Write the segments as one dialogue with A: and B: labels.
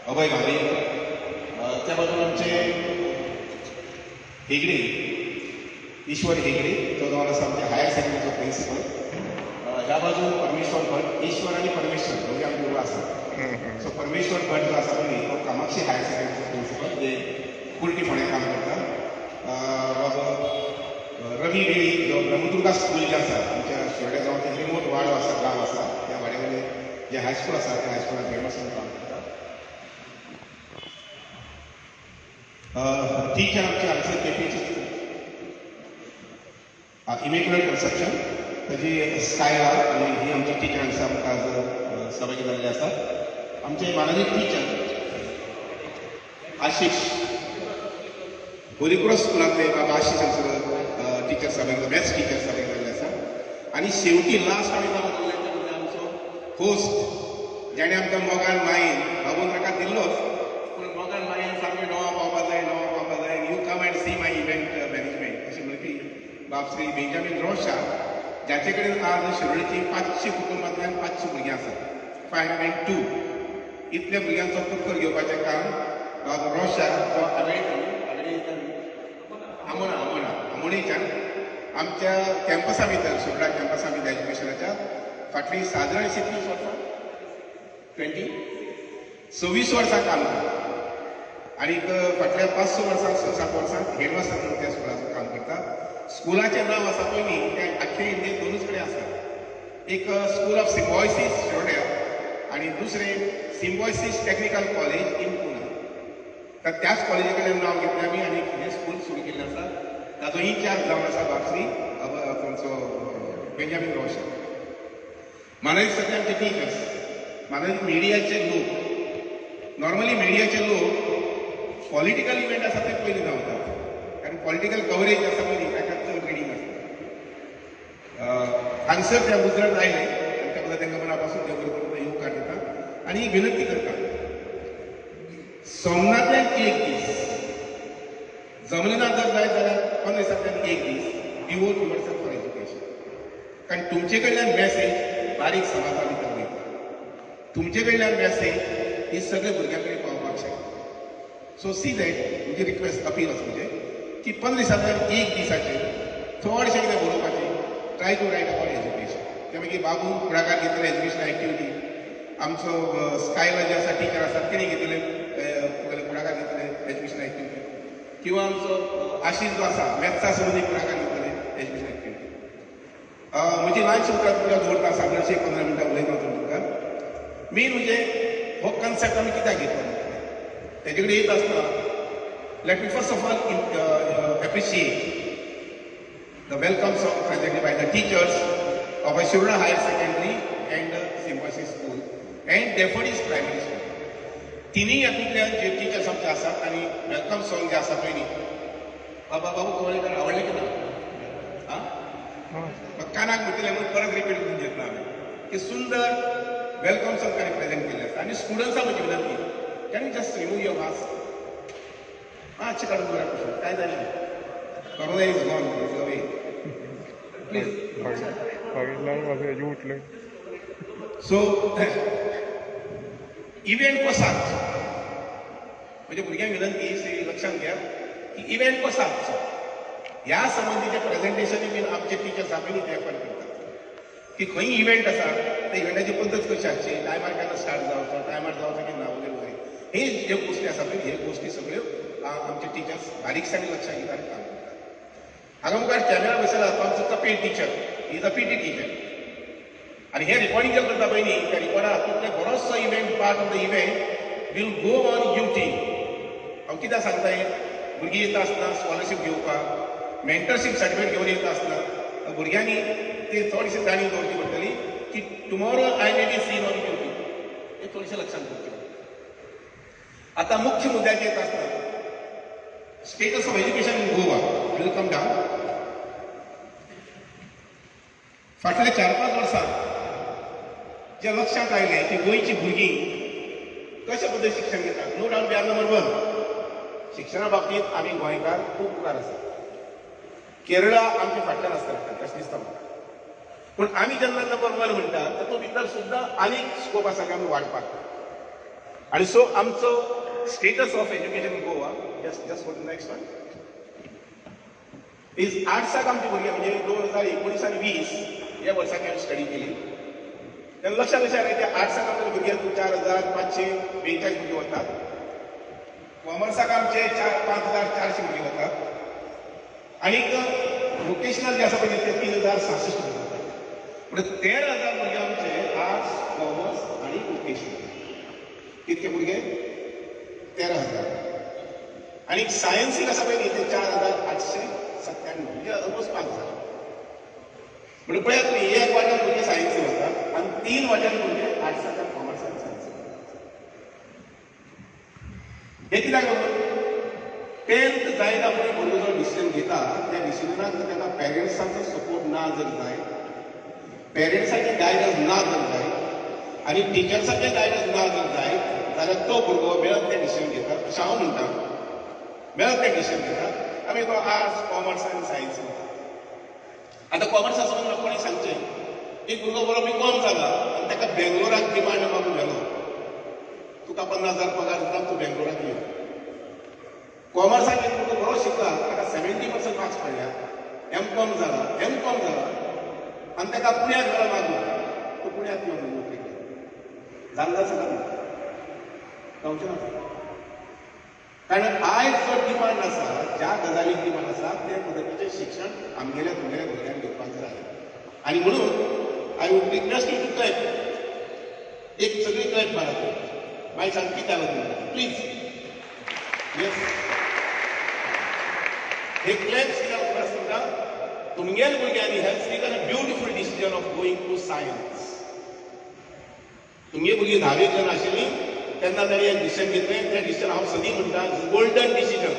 A: अभय भावे, त्या बाजून आमचे हेगडे, ईश्वर हेगडे, तो जाऊन असा आमच्या हायर सेकंडरीचो प्रिन्सिपल. ह्या बाजून परमेश्वर भट, ईश्वर आणि परमेश्वर दोघे आमचे उभा आसा. सो परमेश्वर भट जो आसा पळय तो कामाक्षी हायर सेकंडरीचो प्रिन्सिपल, जे कुर्टी फोंड्या काम करता. रवी वेळी जो ब्रह्मदुर्गा स्कूल जे आसा आमच्या शेवड्या गांवांत रिमोट वाडो आसा, गांव आसा, त्या वाड्यावयले जे हायस्कूल आसा त्या हायस्कुलांत हेडमास्टर काम करता. टीचर आमचे हांगसर केपीची इमेक्युलेट कन्सेप्शन ताजी स्कायला आनी ही आमची टीचर हांगसर आमकां आज सहभागी जाल्ले आसात. आमचे माननीय टीचर आशिश होलीक्रॉस स्कुलांतले बाबा आशिश हांगसर टीचर सहभागी, मॅथ्स टीचर सहभागी जाल्ले आसा. आनी शेवटी लास्ट आमी नांव दवरलें तें म्हणजे आमचो होस्ट, जेणे आमकां मोगान मायेन भागून नाका दिल्लोच, पूण मोगान मायेन सारकें णवा पावपा जाय, you come and see my event management अशें म्हणपी बाब श्री बेंजामीन रोशा, जाचे कडेन आज शिरोडेची 500 कुटुंबांतल्यान 500 भुरगीं आसात. 502 इतल्या भुरग्यांचो उत्तर घेवपाचें काम बाब रोशा जो आमोणेच्यान आमच्या कॅम्पसा भितर, शिरोडा कॅम्पसा भितर एज्युकेशनाच्या फाटलीं सादारण 26 वर्सां 26 वर्सां काम करता. आनीक फाटल्या 5-6 वर्सां 6-7 वर्सां हेडमास्टर म्हणून त्या स्कुलाचो काम करता. स्कुलाचें नांव आसा पळय न्ही तें आख्खे इंडियेंत दोनूच कडेन आसा. एक स्कूल ऑफ सिम्बॉयसीस शिरोड्या आनी दुसरें Symbiosis technical college in Poona. तर त्याच कॉलेजी कडेन नांव घेतलें आमी आनी हें स्कूल सुरू केल्लें आसा. ताजो इन्चार्ज जावन आसा बाबश्री आमचो बेंजामीन रोशा. माननीय सगळे आमचे टिचर्स, माननीय मिडियाचे लोक, नॉर्मली मिडियाचे लोक पॉलिटिकल इव्हेंट आसा ते पयलीं धांवतात, कारण पॉलिटिकल कवरेज आसा पळय न्ही ताका चड रिडींग आसता. हांगसर त्या गुजरात आयले आनी त्या बद्दल तांकां मना पासून देव बरें करूं येवकार दिता आनी विनंती करता, सोमनाथल्यान एक दीस, जमलें ना जर जाय जाल्यार 15 दिसांतल्यान एक दीस डिवोट युअरसेल्फ फॉर एज्युकेशन. कारण तुमचे कडल्यान मॅसेज बारीक समाजा भितर वयता, तुमचे कडल्यान मॅसेज ही सगळे भुरग्यां कडेन पावपाक शकता. सो सी दॅट म्हजी रिक्वेस्ट अपील आसा म्हणजे की 15 दिसांतल्यान एक दिसाचेर चडशें कितें बरोवपाचें, try to write about education. ते मागीर बाबू फुडाकार घेतले एज्युकेशन एक्टिविटी, आमचो स्कायला जे आसा टीचर आसात तेणी घेतले फुडाकार घेतले एज्युकेशन एक्टिविटी, किंवा आमचो आशिश जो आसा मॅथ्सा संबंदी फुडाकार घेतले एज्युकेशन एक्टिविटी. म्हजी ल्हानशी उतरां तुमकां दवरता, सादारणशी 15 मिनटां उलयता तुमकां. मेन म्हणजे हो कन्सेप्ट आमी कित्याक घेतलो तेजे कडेन येत आसतना let me first of all appreciate the welcome song presented by the teachers of Shiroda higher secondary and Symbiosis school and daffodils primary school. तिनूय हातूंतल्यान जे टीचर्स आमचे आसात आनी वेलकम सॉंग जे आसा पळय न्ही, बाबा बाबू कवळेकर आवडलें की ना? म्हाका कानाक म्हटलें म्हणून परत रिपीट करून घेतला हांवें की सुंदर वेलकम सॉंग ताणें प्रेजेंट केल्लें आसा. आनी स्टुडंट्सां म्हजी विनंती, can you just remove your mask? मातशें काडून दवरा कुशीन, काय जालें corona is gone, is away. Please. So event कसाच म्हणजे भुरग्यांक विनंती लक्षात घ्या की इव्हेंट कसो आसचो ह्या संबंधीचे प्रेझेंटेशन बीन आमचे टीचर्स आपली रेफर करतात की खंय इव्हेंट आसा त्या इव्हेंटाची पद्दत कशी आसची, टायमार केन्ना स्टार्ट जावचो, टायमार जावचो की ना वगैरे वगैरे. हे जे गोष्टी आसा पळय हे गोष्टी सगळ्यो आमचे टिचर्स बारीकसाणी लक्षात घेतात आनी काम करतात. हांगा मुखार कॅमेरा बसयला तो आमचो Kapil teacher, is a PT teacher. आनी हे रिकॉर्डिंग जे करता पळय न्ही त्या रिकॉर्डा हातूंतले बरोचसो event part of the event will go on YouTube. हांव कित्याक सांगता हें, भुरगीं येता आसतना स्कॉलरशीप घेवपाक, मेंटरशीप सर्टिफिकेट घेवन येता आसतना भुरग्यांनी ते चडशें जाणीव दवरची पडटली की tomorrow I may be seen on YouTube. हें चडशें लक्षांत दवरचें. आतां मुख्य मुद्द्याचेर येता आसतना status of education in Goa will come down. फाटले 4-5 वर्सां जे लक्षांत आयलें की गोंयची भुरगीं कशे पद्दतीन शिक्षण घेतात. No doubt we are number 1 शिक्षणा बाबतींत आमी गोंयकार खूब मुखार आसा. केरळा आमच्या फाटल्यान आसता अशें दिसता म्हाका. पूण आमी जेन्ना नंबर 1 म्हणटा तातूंत भितर सुद्दां आनीक स्कोप आसा की आमी वाडपाक. आणि सो आमचो status of education in Goa just for the next one is आर्ट्साक आमची भुरगीं म्हणजे 2019 आणि 20 या वर्साक हांवें स्टडी केली तेन्ना लक्षात अशें आयलें की आर्ट्साक आमचे भुरगे 4,542 भुरगे वतात कॉमर्साक आमचे 5,400 भुरगे वतात आणि वोकेशनल जे आसा पळय ते 3,066 भुरगे वतात म्हणजे 13,000 भुरगे आमचे आर्ट्स कॉमर्स आणि वोकेशनल कितके भुरगे 13,000 आणि सायन्सीक आसा पळय ते 4,897 म्हणजे ऑलमोस्ट 5,000 म्हणजे पळयात तुम्ही एक वाट्यान भुरगे सायन्सी वतात आणि 3 वाट्यान भुरगे आर्ट्साक आनी कॉमर्साक सायन्सी हे कित्याक टेन्थ जायना फुडें भुरगो जो डिसिजन घेता त्या डिसिजनाक जर ताका पेरंट्सांचो सपोर्ट ना जर जाय पेरंट्साचे गायडन्स ना जर जाय आनी टिचर्साचे गायडन्स ना जर जाय जाल्यार तो भुरगो मेळत तें डिसिजन घेता अशें हांव म्हणटा मेळत तें डिसिजन घेता आमी तो आर्ट्स कॉमर्स आनी सायन्स आतां कॉमर्सा समज म्हाका कोणी सांगचें एक भुरगो बरो बीकॉम जाला आनी ताका बेंगलोराक डिमांड मागून गेलो तुका 50,000 पगार दिता तूं बेंगलोराक यो कॉमर्साक एक भुरगो बरो शिकला ताका 70% मार्क्स पडल्यात एम.कॉम जाला आनी ताका पुण्याक घरा मागून तूं पुण्याक यो नोकरी कर जाल्ला सगळ्यांना जावचें ना कारण आयज जो डिमांड आसा ज्या गजालीक डिमांड आसा त्या पद्दतीचें शिक्षण आमगेल्या तुमगेल्या भुरग्यांक घेवपाक जाय आनी म्हणून I would request you to clap एक सगळी क्लॅप मारात मागीर सांग कितें जालें प्लीज येस हे क्लॅप्स कित्याक खबर आसता तुमगेल्या भुरग्यांनी has taken a beautiful decision of going to science तुमगे भुरगीं 10वीक जेन्ना आशिल्लीं तेन्ना ताणें एक डिसिजन घेतलें तें डिसिजन हांव सदी म्हणटा गोल्डन डिसिजन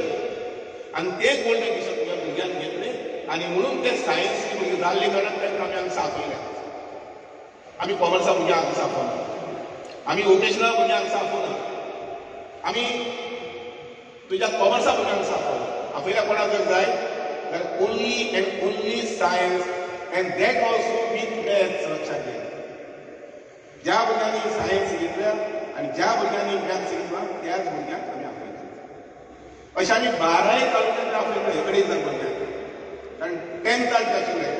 A: आनी तें गोल्डन डिसिजन तुमच्या भुरग्यांक घेतलें आनी म्हणून तें सायन्स भुरगीं जाल्ले कारणान तेंकां आमी हांगा सांपयल्यात आमी कॉमर्सा भुरग्यांक हांगा सांपोवना आमी वोकेशनल भुरग्यांक सांपोवना आमी तुज्या कॉमर्सा भुरग्यांक सांपोवना आपयल्या कोणाक जर जाय जाल्यार only end only science end that also with maths लक्षात घे ज्या भुरग्यांनी सायन्स घेतल्या आनी ज्या भुरग्यांनी मॅथ्स घेतला त्याच भुरग्यांक आमी आपयतात अशें आमी 12 तालुक्यांत आपयता हे कडेन जर भुरग्यांक कारण 10th जे आशिल्ले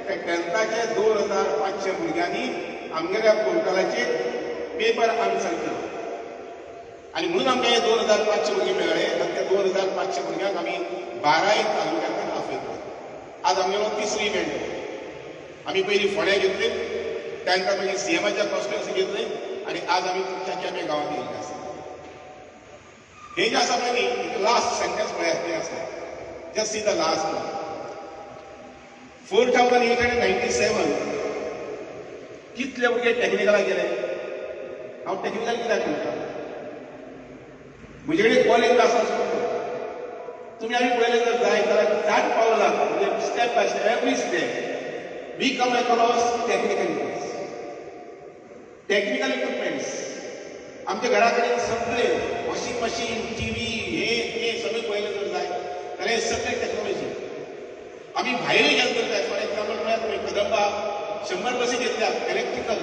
A: त्या 10th 2,500 भुरग्यांनी आमगेल्या पोर्टलाचेर पेपर आन्सर केलो आनी म्हणून आमकां हे 2,500 भुरगे मेळ्ळे आनी त्या 2,500 भुरग्यांक आमी 12 तालुक्यांत आपयतात आज आमगेलो 3री इव्हेंट आमी पयलीं फोंड्या घेतले त्यानंतर मागीर सीएमाच्या कॉन्स्टिट्युएन्सी घेतले आनी आज आमी तुमच्या केपें गांवांत येयल्ले आसा हे जे आसा पळय न्ही लास्ट सेंटेन्स पळयात तें आसा just see the last one 4,897 कितले भुरगे टॅक्निकलाक गेले हांव टॅक्निकल कित्याक म्हणटा म्हजे कडेन कॉलेज क्लास आसा तुमी आमी पळयलें जर जाय जाल्यार जाट पावलां म्हणजे step by step every step we come across technical equipments आमच्या घरा कडेन सगळे वॉशिंग मशीन टीव्ही हे सगळें पळयलें जर जाय जाल्यार हे सगळे टेक्नॉलॉजी आमी भायरूय गेले तर जाय फॉर एग्जाम्पल म्हळ्यार तुमी कदंबा 100 बसी घेतल्यात इलेक्ट्रिकल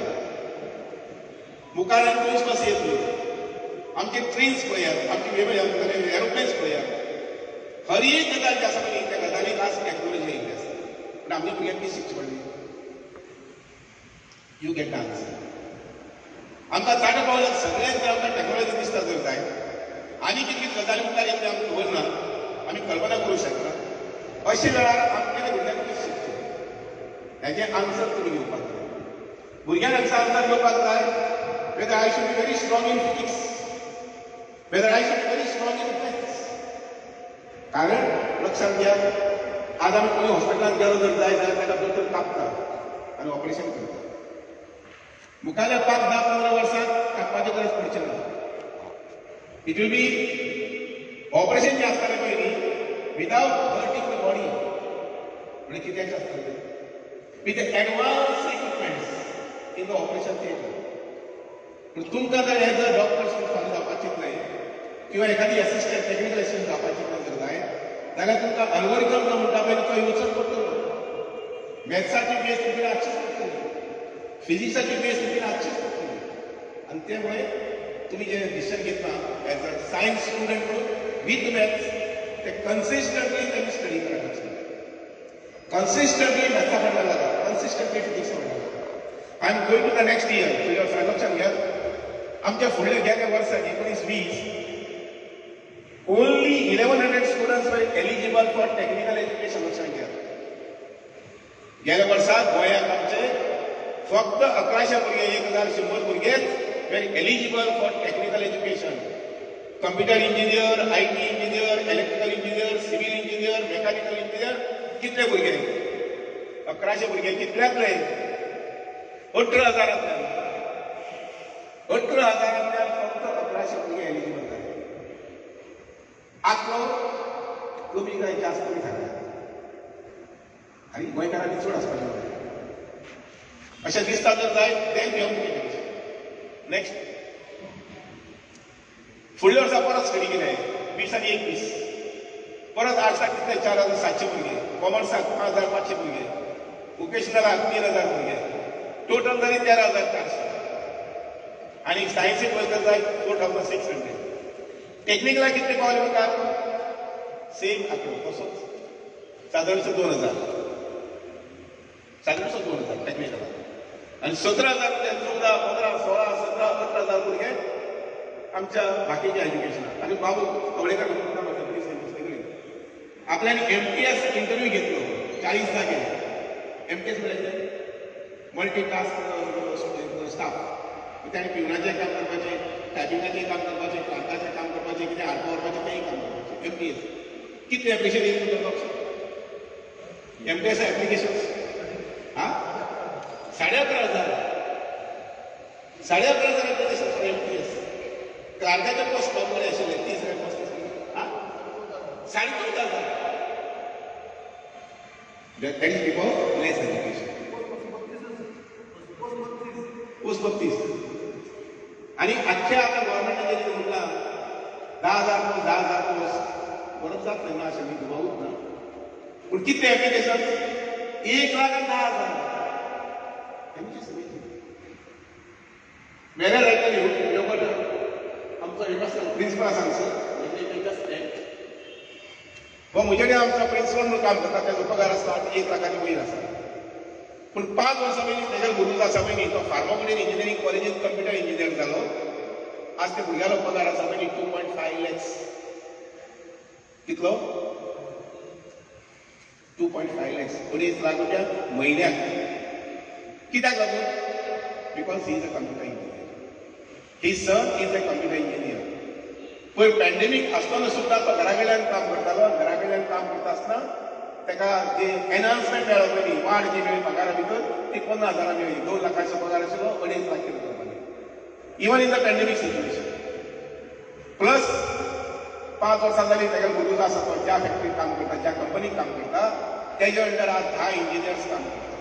A: मुखार 20 बसी येतल्यो आमचे ट्रेन्स पळयात आमचे एरोप्लेन्स पळयात हर एक गजाल जी आसा पळय त्या गजालीक आज टॅक्नॉलॉजी येयल्ली आसा पूण आमच्या भुरग्यांक ती शिकची पडली यू गेट आन्सर आमकां चाट पावल्यात सगळ्यांत जर आमकां टॅक्नॉलॉजी दिसता जर जाय आनी कितें गजाली मुखार येतले आमी खबर ना आमी कल्पना करूं शकना अशे वेळार आमगेल्या भुरग्यांक कितें शिकचें हेजें आन्सर तुमी घेवपाक जाय भुरग्यांक हेचो आन्सर घेवपाक जाय whether I should be very strong in physics whether I should be very strong in maths कारण लक्षात घ्या आज आमी कोणी हॉस्पिटलांत गेलो जर जाय जाल्यार ताका दोतोर कापता आनी ऑपरेशन करता मुखाल्या 5-10-15 वर्सांत कापपाची गरज पडची ना इट वील बी ऑपरेशन जे आसतालें पळय न्ही विदाउट हर्टिंग द बॉडी म्हणजे कित्याक आसतालें with advance equipments in the operation theatre पूण तुमकां जर एज अ डॉक्टर फॉलो जावपाक चिंतलें किंवा एखादी असिस्टंट टेक्निकल असिस्टंट जावपाक चिंतलें जर जाय जाल्यार तुमकां अल्गोरिथम जो म्हणटा पळय तो येवचोच पडटलो मॅथ्साची बेस तुमची आसचीच पडटली फिजिक्साची बेस तुमची आसचीच पडटली आनी ते मुळे तुम्ही जे डिसिजन घेतला ॲज अ सायन्स स्टुडंट म्हणून विथ मॅथ्स ते कन्सिस्टंटली त्यांनी स्टडी करायला कन्सिस्टंटली मॅथ्सा पडला लागा कन्सिस्टंटली फिजिक्स पडला लागा I am going to the next year तुझ्या लक्षात घ्या आमच्या फुडल्या गेल्या वर्सात 19-20 only 1100 students were eligible for technical education लक्षात घ्या गेल्या वर्षात गोंयात आमचे फक्त 1100 भुरगे 1100 भुरगेच were eligible for technical education. Computer engineer, IT engineer, electrical engineer, civil engineer, mechanical engineer कितले भुरगे 1100 भुरगे कितल्यातले 18,000 18,000 फक्त 1100 भुरगे एलिजिबल झाले आतलो कमी काय जास्त कमी झाला आणि गोंयकारांनी चड आसपाक अशें दिसता जर जाय तें घेवन नेक्स्ट फुडल्या वर्सा परत स्टडी केलें 20 आनी 21 परत आर्ट्साक कितले 4,700 भुरगे कॉमर्साक 5,500 भुरगे वोकेशनलाक 3,000 भुरगे टोटल जाली 13,400 आणि सायन्सीक वयता जाय 4,600 टेक्निकला कितले पावले म्हाका सेम आंकडो तसोच सादारणसो 2,000 टेक्निकला आणि 17,000 14, 15, 16, 17, 18,000 भुरगे आमच्या बाकीच्या एज्युकेशनात आणि बाबू कवळेकर आपल्याला MTS इंटरव्यू घेतलो 40 जागे MTS म्हणजे मल्टी टास्क स्टाफ त्याने पिवनाचें काम करपाचें टायपिंगाचें काम करपाचें क्लार्काचें काम करपाचें कितें हाडपा व्हरपाचें तेंय काम करपाचें MTS कितले एप्लिकेशन येयले तुमकां MTS एप्लिकेशन्स हां 11,500 एप्लिकेशन फॉर MTS क्लार्काचे पोस्ट बरे आशिल्ले 30 पोस्ट हां 14,500 that is because less education post 32 आणि अख्ख्या आता गव्हर्नमेंटने जे म्हटला 10,000 पोस्ट बरोबर जात नाही ना अशें मी दुबावूच ना पूण कितले एप्लिकेशन 1,10,000 वेगळे जायतली योगट आमचो युनिवर्सिटी प्रिन्सिपल सांगसर हो म्हजे आमचो प्रिन्सिपल म्हणून काम करता त्याचो पगार आसता 1 लाखाच्या वयर आसा पूण 5 वर्सां पयलीं तेजे गुरूज आसा पयलीं तो फार्मागुडीर इंजिनियरींग कॉलेजींत कंप्युटर इंजिनियर जालो आज ते भुरग्यालो पगार आसा पयलीं 2.5 lakhs कितलो 2.5 lakhs 19 लाख रुपया म्हयन्याक कित्याक लागून because he is a computer engineer he son is a computer engineer पयर पॅन्डेमीक आसतना सुद्दां तो घरा कडल्यान काम करतालो घरा कडल्यान काम करता आसतना ताका जे एनहान्समेंट मेळ्ळो पयलीं वाड जी मेळ्ळी पगारा भितर ती 15,000 मेळ्ळी 2 लाखाचो पगार आशिल्लो 2.5 लाख कितें करपाक even in the pandemic situation plus 5 वर्सां जालीं ताका गुरूज आसा तो ज्या फॅक्टरीत काम करता ज्या कंपनीक काम करता तेजे अंडर आज 10 इंजिनियर्स काम करता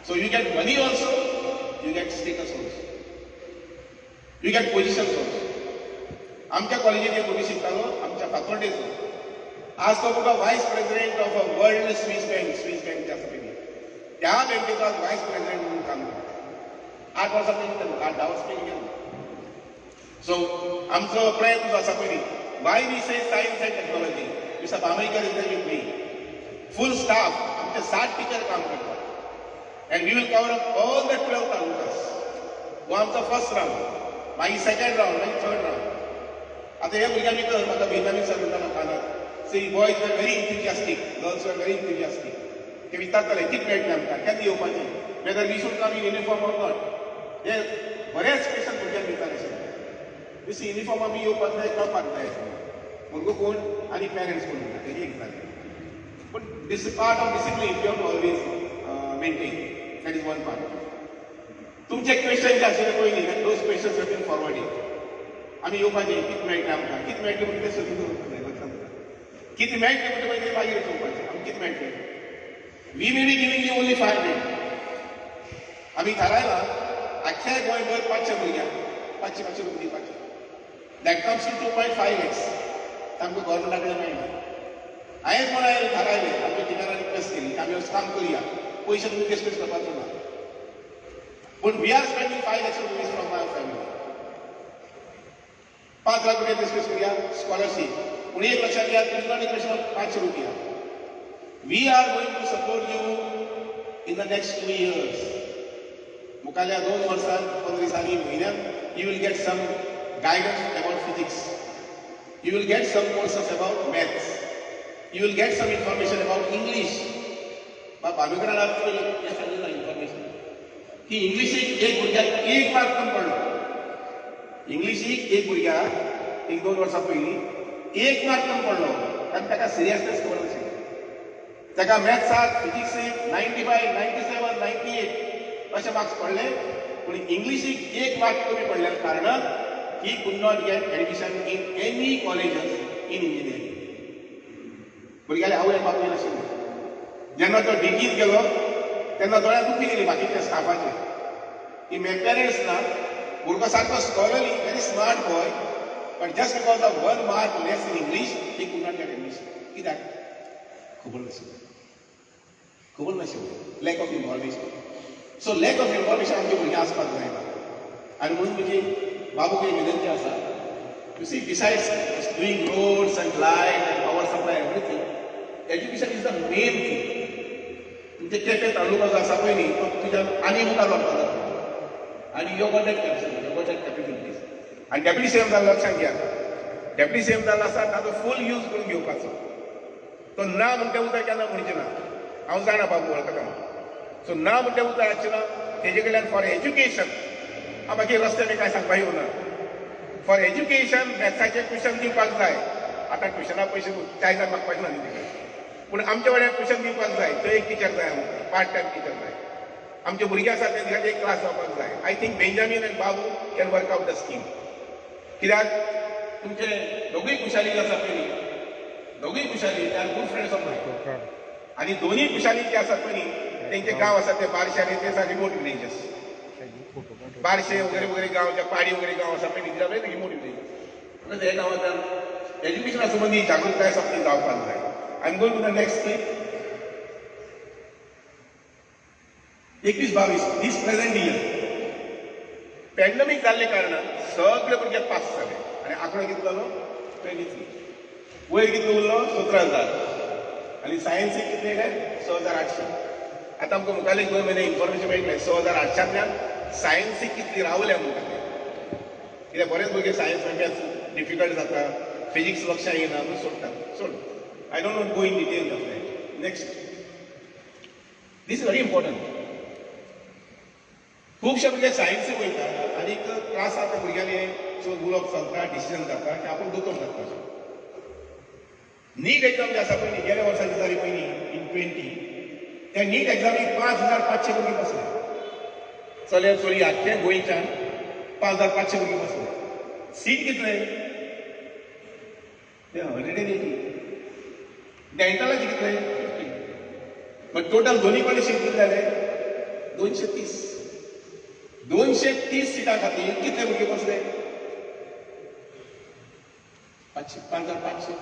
A: so you get money also you get status also you get positions also आमच्या कॉलेजीत एक भुरगो शिकतालो आमच्या फातोर्डेचो आज तो तुका वायस president of a world Swiss bank जे आसा पळय त्या बँकेचो आज वायस प्रेसिडेंट म्हणून काम करता 8 वर्सां पयलीं 10 वर्सां पयलीं गेलो सो आमचो प्रयत्न जो आसा पळय why we say science and technology mister Bambekar is with me full staff आमचे 60 टीचर काम करतात and we will cover up all the 12 तालुकास हो आमचो फर्स्ट राउंड मागीर सेकंड राउंड मागीर थर्ड राउंड आता ह्या भुरग्यां भितर म्हाका बेंजामीन सर म्हणटा कानात see boys were very enthusiastic girls were very enthusiastic ते विचारताले कितें मेळटलें आमकां केन्ना येवपाचें whether we should come in uniform or not हे बरेच क्वेश्चन भुरग्यांक विचारले दिसी युनिफॉर्म आमी येवपाक जाय कळपाक जाय भुरगो कोण आनी पेरंट्स कोण म्हणटा तेजे विचारले पूण this part of discipline you have to always maintain that is one part तुमचे क्वेश्चन जे आशिल्ले पयलीं those questions have been forwarded आमी येवपाचें कितें मेळटलें आमकां कितें मेळटलें म्हणटा तें सगळें दवरपाचें कितें मेळटलें म्हणटा पळय तें मागीर चोवपाचें आमकां कितें मेळटलें we may be giving you only 5 minute आमी थारायलां आख्ख्या गोंयभर 500 भुरग्यांक 500 रुपया दिवपाचें दॅट कम्स टू 2.5 lakhs तांकां गव्हर्मेंटा कडेन मेळना हांवें कोण हांवें थारायलें आमच्या टिचरांनी रिक्वेस्ट केली की आमी काम करया पयशे तुमी वेस्ट करपाचो ना पूण we are spending 5 lakhs rupees from my family 5 lakh रुपया डिस्कस करूया स्कॉलरशिप. पूण एक लक्षात घ्या, तुमकां डिस्कशन 500 रुपया. We are going to support you in the next 2 years. मुखाल्या 2 वर्सांत 15 दिसांनी म्हयन्यात you will get some guidance about physics. You will get some courses about maths. You will get some information about English. भावेकरान हे सांगितलं information की इंग्लिशीक एक भुरग्याक 1 mark कमी पडलो. इंग्लिशीक एक भुरग्याक 1-2 वर्सां पयलीं 1 मार्क कमी पडलो, कारण ताका सिरियसनेस खबर नाशिल्ली. ताका मॅथ्साक फिजिक्सीक 95, 97, 98 अशे मार्क्स पडले, पूण इंग्लिशीक 1 मार्क कमी पडल्या कारणान he could not get admission in any colleges in engineering. भुरग्याले आवय बापूय नाशिल्ले. जेन्ना तो डिग्रीत गेलो तेन्ना दोळ्यां दुखी गेली बाकीच्या स्टाफाचे की मे पेरंट्स ना, भुरगो सारको scholarly very smart boy, but just because of 1 mark less in English he could not get admission. कित्याक? खबर नाशिल्लें. Lack of information. So lack of information आमचे भुरगे आसपाक जायना. आनी म्हणून म्हणजे बाबूक एक विनंती आसा. You see, besides doing roads and light and power supply everything, education is the main thing. तुमचे केपें तालुका जो आसा पळय न्ही, तो तुज्या आनी मुखार व्हरपाक जाता. आनी you got that capacity, you got that capabilities. आनी डेप्युटी सीएम जाल्लो लक्षांत घ्या. डेप्युटी सीएम जाल्लो आसा ताचो फूल यूज करून घेवपाचो. तो ना म्हणटा उदक केन्ना म्हणचें ना. हांव जाणा बाबू वळखता. सो ना म्हणटा उदक हाडचें ना. तेजे कडल्यान फॉर एज्युकेशन मागीर रस्त्यार काय सांगपाक येवना. फॉर एज्युकेशन मॅथ्साचे ट्युशन दिवपाक जाय. आतां ट्युशना पयशे चायजाक मागपाचे ना न्ही तिका, पूण आमच्या वाड्यार ट्युशन दिवपाक जाय. थंय एक टिचर जाय आमकां, पार्ट टायम टिचर जाय. आमचे भुरगे आसात तेंचे खातीर एक क्लास जावपाक जाय. आय थिंक बेंजामीन आनी Babu can work out the scheme. कित्याक तुमचे दोगूय कुशाली जे आसा पळय न्ही, दोगूय कुशाली they are good friends of mine. आनी दोनूय कुशाली जे आसात पळय न्ही, तेंचे गांव आसात ते बारशे आनी ते आर रिमोट विलेजीस. बारशे वगैरे वगैरे गांव, ज्या पाडी वगैरे गांव आसा पळय न्ही, ते रिमोट विलेजीस. म्हणून हे गांवांत एज्युकेशना संबंधी जागृताय सामकी जावपाक जाय. I am going to the next step. 21-22 दीस प्रेझेंट इयर पॅन्डेमिक जाल्ले कारणान सगळे भुरगे पास जाले. आनी आंकडो कितलो जालो? 23. वयर कितलो उरलो? 17,000. आनी सायन्सीक कितले येयले? 6,800. आतां आमकां मुखाल्ले 2 म्हयने इन्फॉर्मेशन मेळटलें 6,800तल्यान सायन्सीक कितली रावल्या म्हणटा. कित्याक बरेच भुरगे सायन्स मॅथ्स डिफिकल्ट जाता, फिजिक्स लक्षांत येना म्हूण सोडटात. सोड, I don't not go in detail of that. Next, this is very important. खुबशे भुरगे सायन्सीक वयतात आनी त्रास जाता भुरग्यांनी. सो उलोवप चलता, डिसिजन जाता की आपूण दोतोर जावपाचो. नीट एग्जाम जे आसा पळय न्ही, गेल्या वर्साची जाली पळय न्ही इन 20, त्या नीट एग्जामीक 5,500 भुरगे बसले. चले चली आख्खे गोंयच्यान 5,500 भुरगे बसले. सीट कितले? ते 180. डेंटलाचे कितले? 50. बट टोटल दोन्ही कडेन सीट कितले जाले? 230. 230 सिटां खातीर कितले भुरगे बसले? 5,500.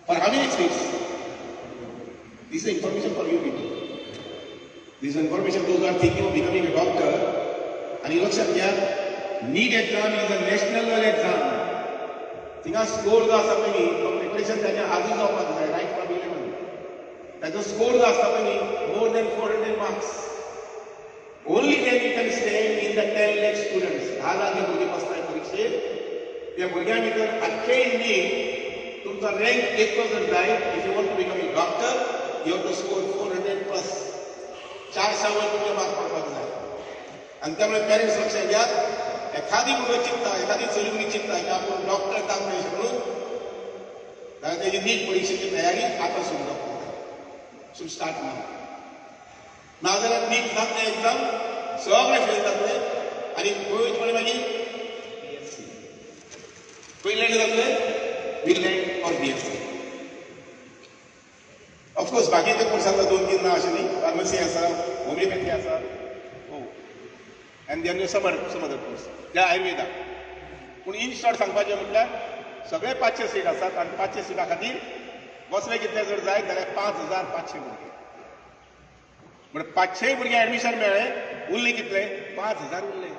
A: For how many seats? This is information for you people. This information those are thinking of becoming a doctor. आनी लक्षात घ्या, NEET exam is a national level exam. थिंगा स्कोर जो आसा पळय न्ही, तो प्रिपरेशन ताचें आजूच जावपाक जाय, रायट फ्रॉम 11. ताचो स्कोर जो आसा पळय न्ही, more than 400 marks. Only then you can stand in the 10 lakh students. 10 lakh भुरगे बसतात परीक्षेक. त्या भुरग्यां भितर आख्खे इंडियेक तुमचो रँक एकलो जर जाय, if you want to become a doctor, you have to score 400+. 400 वर तुमचे मार्क पडपाक जाय. आनी त्यामुळे पेरंट्स लक्षात घ्या, एखादी भुरगो चिंतता, एखादी चली भुरगी चिंतता की आपूण डॉक्टर जावंक मेळचें म्हणून, जाल्यार तेजी नीट परीक्षेची तयारी आतां सुरू जावपाक जाय. शूड स्टार्ट नाव. नाजाल्यार नीट जातले एग्जाम, सगळे फेल जातले. आनी खंय मागीर BSc. खंय लँड जातले? विलँड ऑर BSc. ऑफकोर्स बाकीचे कोर्स आतां 2-3 ना अशें न्ही. फार्मसी आसा, होमिओपॅथी आसा, and then some other course, जे आयुर्वेदा. पूण इन शॉर्ट सांगपाचें म्हटल्यार सगळे 500 सीट आसात. आनी 500 सिटां खातीर बसवे कितले जर जाय जाल्यार 5,500 भुरगे. म्हणजे 500 भुरगे एडमिशन मेळ्ळे, उरले कितले? 5,000 उरले.